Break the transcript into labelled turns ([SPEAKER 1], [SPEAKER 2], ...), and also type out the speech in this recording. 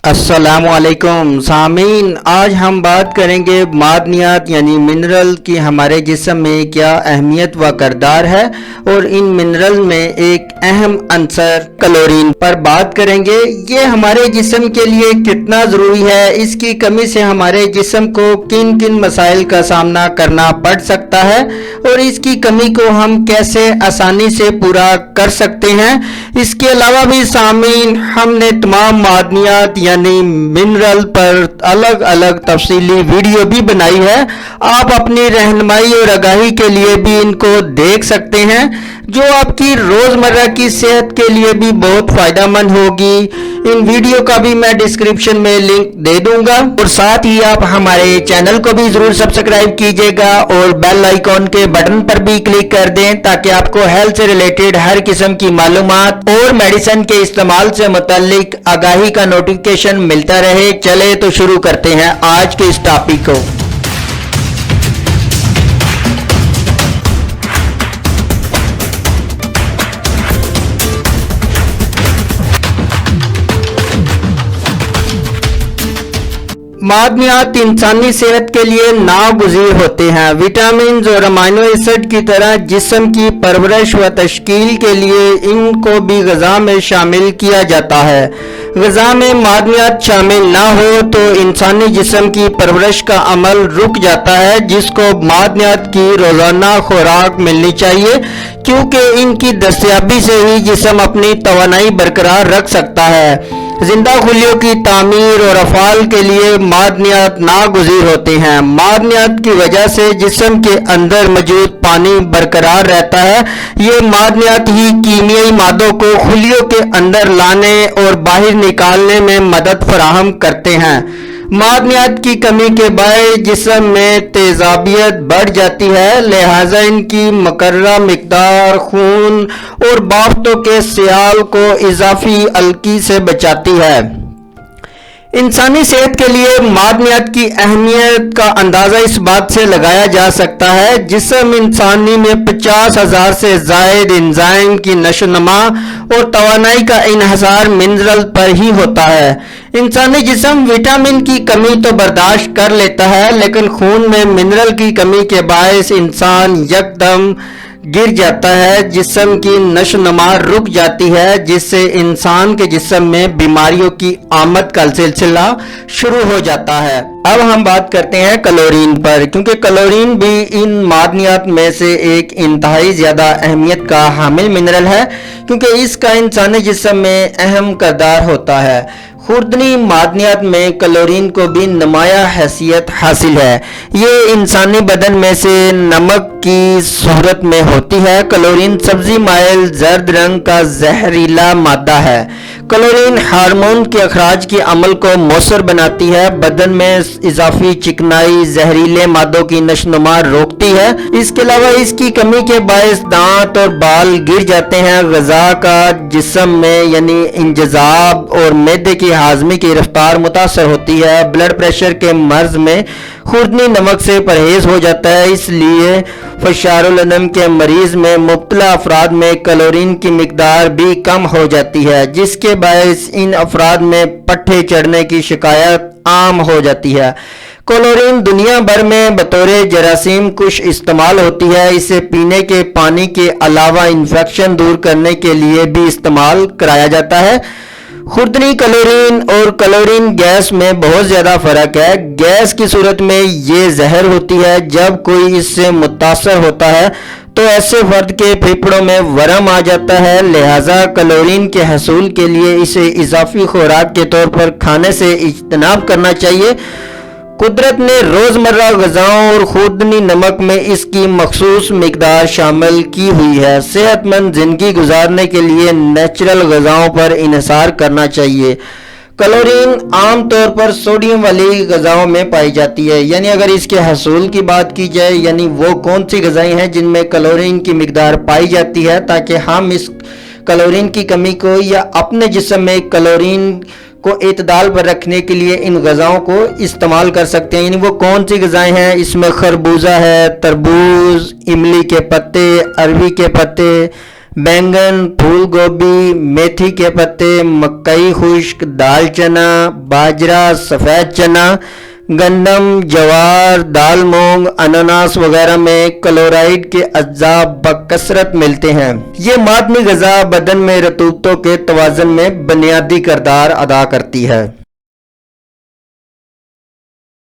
[SPEAKER 1] अस्सलामुअलैकुम सामीन, आज हम बात करेंगे मादनियात यानी मिनरल की हमारे जिस्म में क्या अहमियत व किरदार है और इन मिनरल में एक अहम अंसर क्लोरीन पर बात करेंगे। ये हमारे जिस्म के लिए कितना ज़रूरी है, इसकी कमी से हमारे जिस्म को किन किन मसाइल का सामना करना पड़ सकता है और इसकी कमी को हम कैसे आसानी से पूरा कर सकते हैं। इसके अलावा भी सामीन हमने तमाम मादनियात यानी मिनरल पर अलग अलग तफसीली वीडियो भी बनाई है। आप अपनी रहनुमाई और आगाही के लिए भी इनको देख सकते हैं, जो आपकी रोज़मर्रा की सेहत के लिए भी बहुत फ़ायदेमंद होगी। इन वीडियो का भी मैं डिस्क्रिप्शन में लिंक दे दूंगा और साथ ही आप हमारे चैनल को भी ज़रूर सब्सक्राइब कीजिएगा और बेल आइकॉन के बटन पर भी क्लिक कर दें ताकि आपको हेल्थ से रिलेटेड हर किस्म की मालूमात और मेडिसिन के इस्तेमाल से मुताल्लिक आगाही का नोटिफिकेशन मिलता रहे। चले तो शुरू करते हैं आज के इस टॉपिक को। मादनियात इंसानी सेहत के लिए नागुज़ीर होते हैं। विटामिन और अमीनो एसिड की तरह जिस्म की परवरिश व तश्कील के लिए इनको भी ग़िज़ा में शामिल किया जाता है। ग़िज़ा में मादनियात शामिल ना हो तो इंसानी जिस्म की परवरिश का अमल रुक जाता है, जिसको मादनियात की रोज़ाना खुराक मिलनी चाहिए, क्योंकि इनकी दस्तयाबी से ही जिस्म अपनी तवानाई बरकरार रख सकता है। जिंदा खुलियों की तामीर और अफ़ाल के लिए मादनियात नागुज़ीर होते हैं। मादनियात की वजह से जिस्म के अंदर मौजूद पानी बरकरार रहता है। ये मादनियात ही कीमियाई मादों को खुलियों के अंदर लाने और बाहर निकालने में मदद फराहम करते हैं। मादनियात की कमी के बायस जिस्म में तेज़ाबियत बढ़ जाती है, लिहाजा इनकी मुकर्ररा मिकदार खून और बाफ्तों के सियाल को इजाफी अलकी से बचाती है। इंसानी सेहत के लिए मादनियात की अहमियत का अंदाज़ा इस बात से लगाया जा सकता है, जिस्म इंसानी में 50,000 से ज़ायद एंजाइम की नशोनुमा और तवानाई का इन्हसार मिनरल पर ही होता है। इंसानी जिस्म विटामिन की कमी तो बर्दाश्त कर लेता है, लेकिन खून में मिनरल की कमी के बायस इंसान यकदम गिर जाता है, जिस्म की नशोनुमा रुक जाती है, जिससे इंसान के जिस्म में बीमारियों की आमद का सिलसिला शुरू हो जाता है। अब हम बात करते हैं क्लोरीन पर, क्योंकि क्लोरीन भी इन मादनियात में से एक इंतहाई ज़्यादा अहमियत का हामिल मिनरल है, क्योंकि इसका इंसानी जिस्म में अहम किरदार होता है। खुर्दनी मादनियात में क्लोरीन को भी नुमाया हैसियत हासिल है। ये इंसानी बदन में से नमक की सूरत में होती है। क्लोरीन सब्जी माइल जर्द रंग का जहरीला मादा है। क्लोरीन हार्मोन के अखराज के अमल को मौसर बनाती है, बदन में इजाफी चिकनाई जहरीले मादों की नशोनुमा रोकती है। इसके अलावा इसकी कमी के बायस दांत और बाल गिर जाते हैं। ग़िज़ा का जिस्म में यानी इंजज़ाब और मैदे की हाज़मे की रफ्तार मुतासर होती है। ब्लड प्रेशर के मर्ज में खुर्दनी नमक से परहेज हो जाता है, इसलिए फशारुल अनम के मरीज में मुब्तला अफराद में क्लोरीन की मिकदार भी कम हो जाती है, जिसके बायस इन अफराद में पट्टे चढ़ने की शिकायत आम हो जाती है। क्लोरीन दुनिया भर में बतौर जरासीम कुश इस्तेमाल होती है। इसे पीने के पानी के अलावा इन्फेक्शन दूर करने के लिए भी इस्तेमाल कराया जाता है। खुर्दनी क्लोरीन और क्लोरीन गैस में बहुत ज़्यादा फ़र्क है। गैस की सूरत में ये जहर होती है। जब कोई इससे मुतासर होता है तो ऐसे फर्द के फेफड़ों में वरम आ जाता है, लिहाजा क्लोरीन के हसूल के लिए इसे इजाफी खुराक के तौर पर खाने से इज्तनाब करना चाहिए। कुदरत ने रोज़मर्रा ग़िज़ाओं और खुर्दनी नमक में इसकी मखसूस मिकदार शामिल की हुई है। सेहतमंद ज़िंदगी गुजारने के लिए नेचुरल ग़िज़ाओं पर इन्हिसार करना चाहिए। क्लोरीन आम तौर पर सोडियम वाली ग़िज़ाओं में पाई जाती है, यानी अगर इसके हसूल की बात की जाए, यानी वो कौन सी ग़िज़ाएँ हैं जिनमें क्लोरीन की मिकदार पाई जाती है, ताकि हम इस क्लोरीन की कमी को या अपने जिस्म में क्लोरीन को एतदाल पर रखने के लिए इन ग़िज़ाओं को इस्तेमाल कर सकते हैं। यानी वो कौन सी ग़िज़ाएँ हैं, इसमें खरबूजा है, तरबूज, इमली के पत्ते, अरवी के पत्ते, बैंगन, फूल गोभी, मेथी के पत्ते, मकई खुश्क, दाल चना, बाजरा, सफ़ेद चना, गंदम, जवार, दाल मूंग, अनानास वगैरह में क्लोराइड के अज्जा बकसरत मिलते हैं। ये मादनी ग़िज़ा बदन में रतूबतों के तवाज़ुन में बुनियादी किरदार अदा करती है।